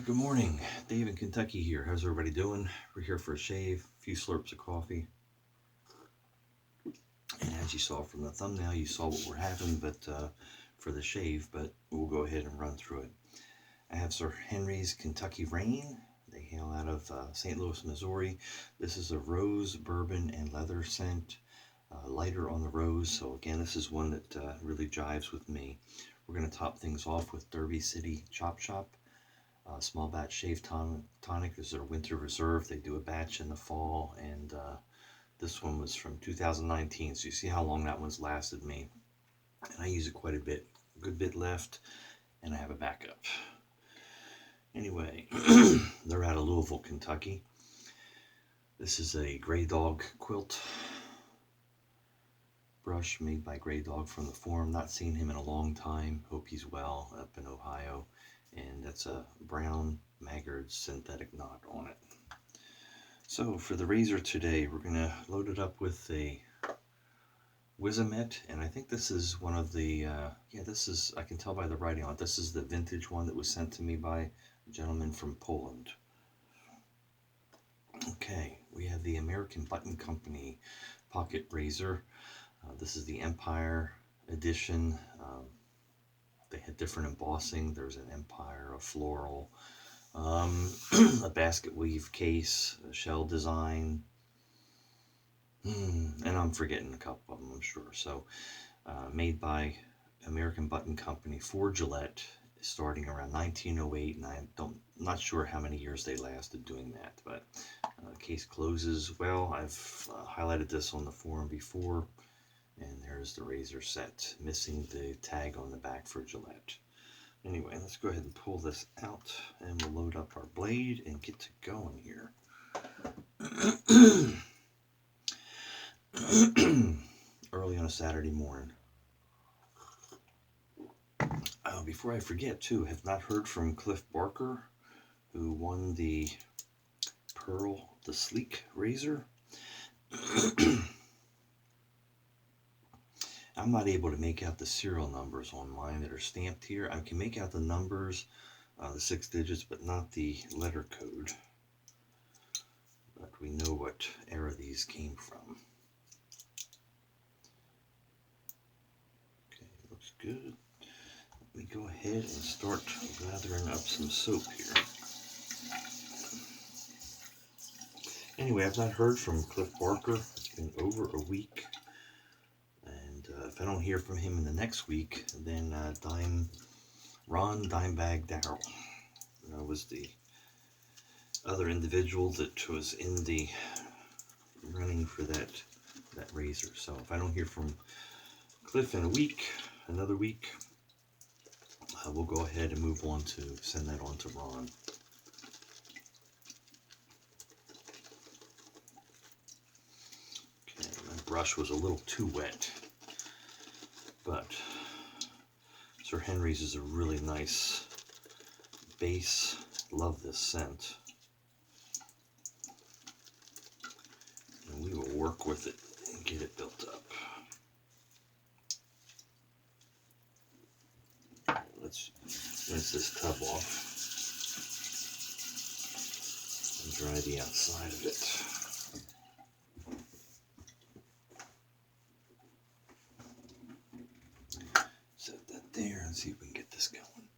Good morning, Dave in Kentucky here. How's everybody doing? We're here for a shave, a few slurps of coffee. And as you saw from the thumbnail, you saw what we're having, but for the shave, but we'll go ahead and run through it. I have Sir Henry's Kentucky Rain. They hail out of St. Louis, Missouri. This is a rose, bourbon, and leather scent. Lighter on the rose, so again, this is one that really jives with me. We're going to top things off with Derby City Chop Shop. Small batch shave tonic is their winter reserve. They do a batch in the fall, and this one was from 2019, so you see how long that one's lasted me. And I use it quite a bit, a good bit left, and I have a backup. Anyway, they're out of Louisville, Kentucky. This is a Graydog quilt brush made by Graydog from the forum. Not seen him in a long time. Hope he's well up in Ohio. And that's a brown Maggard synthetic knot on it. So for the razor today, we're going to load it up with a Wizamet, and I think this is one of the, this is, I can tell by the writing on it, this is the vintage one that was sent to me by a gentleman from Poland. Okay, we have the American Button Company pocket razor. This is the Empire edition. They had different embossing. There's an Empire, a floral, a basket weave case, a shell design, and I'm forgetting a couple of them, I'm sure. So, made by American Button Company for Gillette, starting around 1908, and I'm not sure how many years they lasted doing that, but case closes well. I've highlighted this on the forum before. And there's the razor set, missing the tag on the back for Gillette. Anyway, let's go ahead and pull this out, and we'll load up our blade and get to going here. Early on a Saturday morning. Before I forget, too, have not heard from Cliff Barker, who won the Pearl, the Sleek razor. I'm not able to make out the serial numbers on mine that are stamped here. I can make out the numbers, the 6 digits, but not the letter code. But we know what era these came from. Okay, looks good. Let me go ahead and start lathering up some soap here. Anyway, I've not heard from Cliff Barker. It's been over a week. If I don't hear from him in the next week, then Ron Dimebag Darrell was the other individual that was in the running for that razor. So if I don't hear from Cliff in a week, another week, we'll go ahead and move on to send that on to Ron. Okay, my brush was a little too wet. But Sir Henry's is a really nice base. Love this scent. And we will work with it and get it built up. Let's rinse this tub off and dry the outside of it. There and see if we can get this going.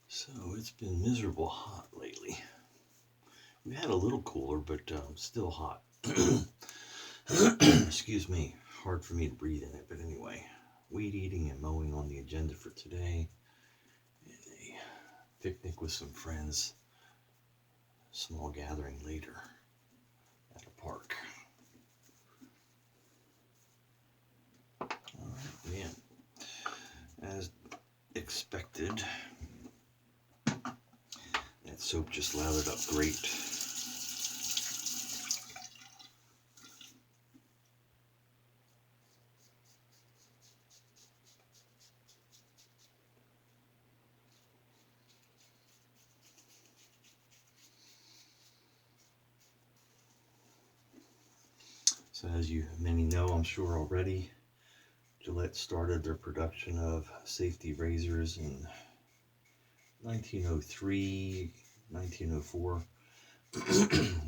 So it's been miserable hot lately. We had a little cooler, but still hot. Excuse me, hard for me to breathe in it, but anyway, weed eating and mowing on the agenda for today, and a picnic with some friends, small gathering later at a park. Man, as expected, that soap just lathered up great. So as you many know, I'm sure already, Gillette started their production of safety razors in 1903, 1904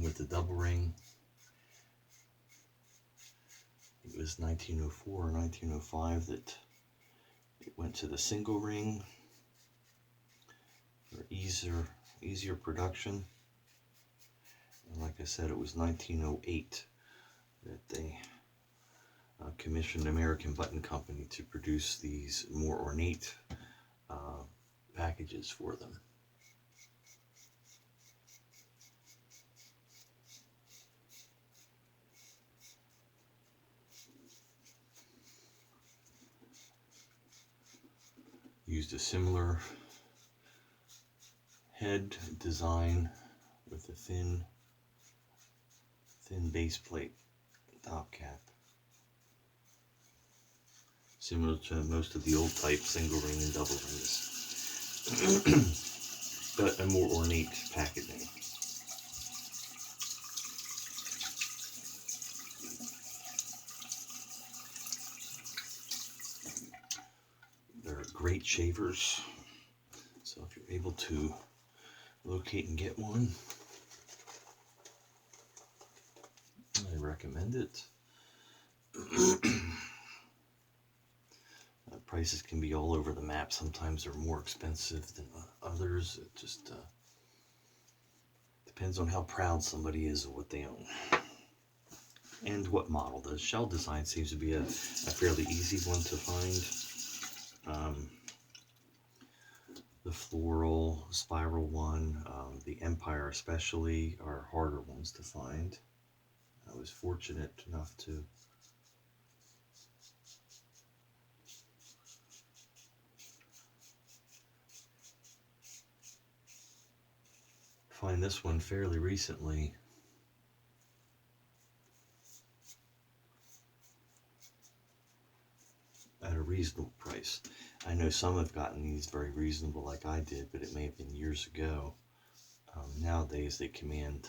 with the double ring. It was 1904 or 1905 that it went to the single ring for easier production. And like I said, it was 1908 that they commissioned American Button Company to produce these more ornate packages for them. Used a similar head design with a thin base plate top cap, similar to most of the old type single ring and double rings, but a more ornate packaging. They're great shavers, so if you're able to locate and get one, I recommend it. Prices can be all over the map. Sometimes they're more expensive than others. It just depends on how proud somebody is of what they own and what model. The shell design seems to be a fairly easy one to find. The floral, spiral one, the Empire especially, are harder ones to find. I was fortunate enough to find this one fairly recently. At a reasonable price. I know some have gotten these very reasonable like I did, but it may have been years ago. Nowadays they command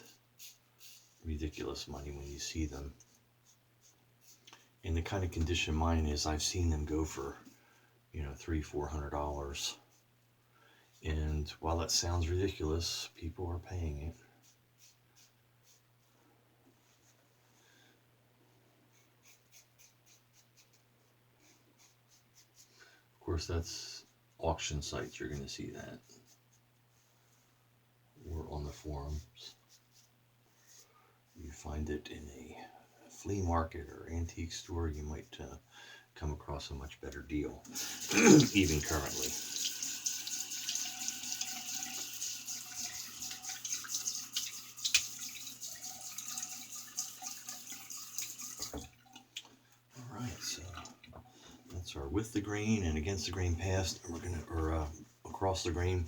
ridiculous money when you see them. In the kind of condition mine is, I've seen them go for, $300-400. And while that sounds ridiculous, people are paying it. Of course, that's auction sites, you're going to see that. Or on the forums. You find it in a flea market or antique store, you might come across a much better deal, even currently. Alright, so that's our with the grain and against the grain pass, and we're gonna, or across the grain.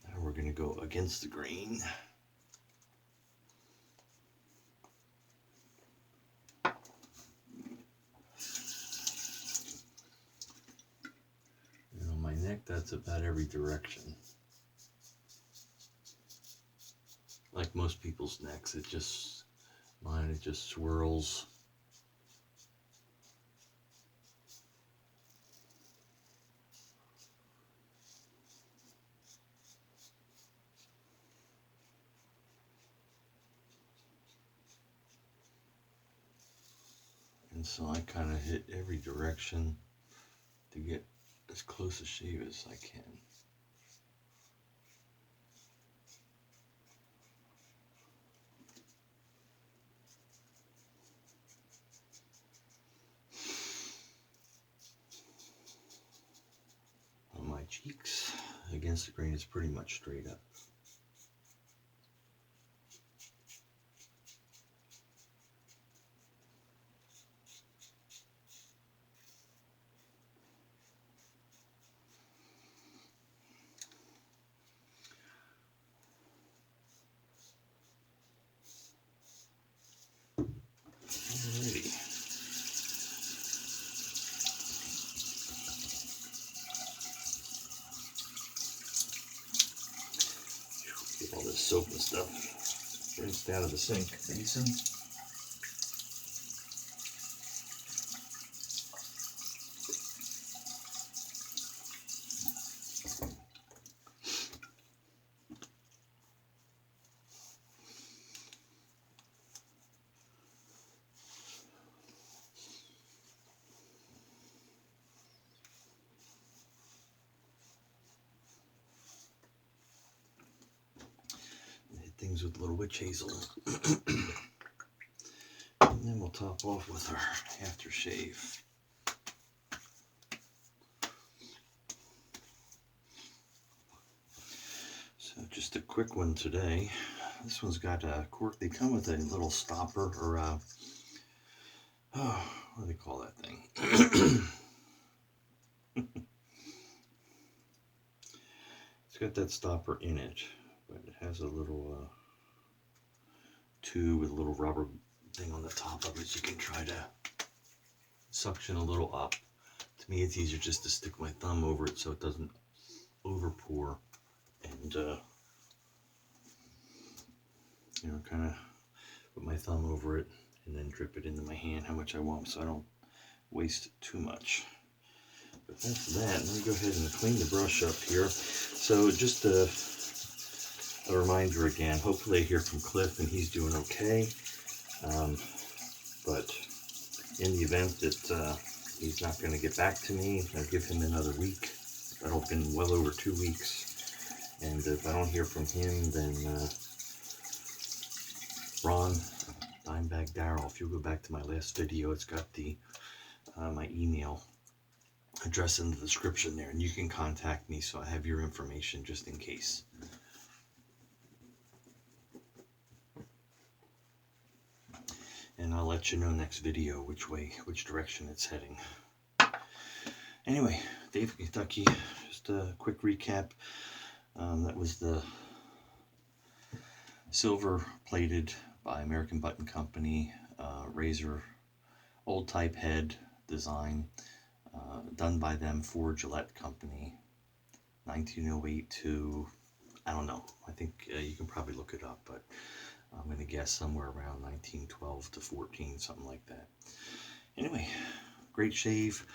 Now we're gonna go against the grain. On my neck, that's about every direction. Like most people's necks, it just swirls. And so I kind of hit every direction to get as close a shave as I can. On my cheeks, against the grain is pretty much straight up. Alrighty. just out of the sink basin. Things with a little witch hazel. And then we'll top off with our aftershave. So just a quick one today. This one's got a cork. They come with a little stopper or a, oh, what do they call that thing? It's got that stopper in it, but it has a little tube with a little rubber thing on the top of it, so you can try to suction a little up. To me, it's easier just to stick my thumb over it so it doesn't over pour, and you know, kind of put my thumb over it and then drip it into my hand how much I want, so I don't waste too much. But that's that. Let me go ahead and clean the brush up here. So just a reminder again, hopefully I hear from Cliff and he's doing okay. But in the event that he's not going to get back to me, I'll give him another week. That'll have been well over 2 weeks. And if I don't hear from him, then Ron, Dimebag Darrell, if you'll go back to my last video, it's got the my email address in the description there, and you can contact me so I have your information just in case. And I'll let you know next video which direction it's heading. Anyway, Dave, Kentucky, just a quick recap. That was the silver plated by American Button Company razor, old type head design, done by them for Gillette Company, 1908 to, I don't know, I think you can probably look it up, but I'm going to guess somewhere around 1912 to 14, something like that. Anyway, great shave.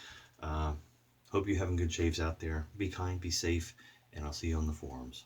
Hope you're having good shaves out there. Be kind, be safe, and I'll see you on the forums.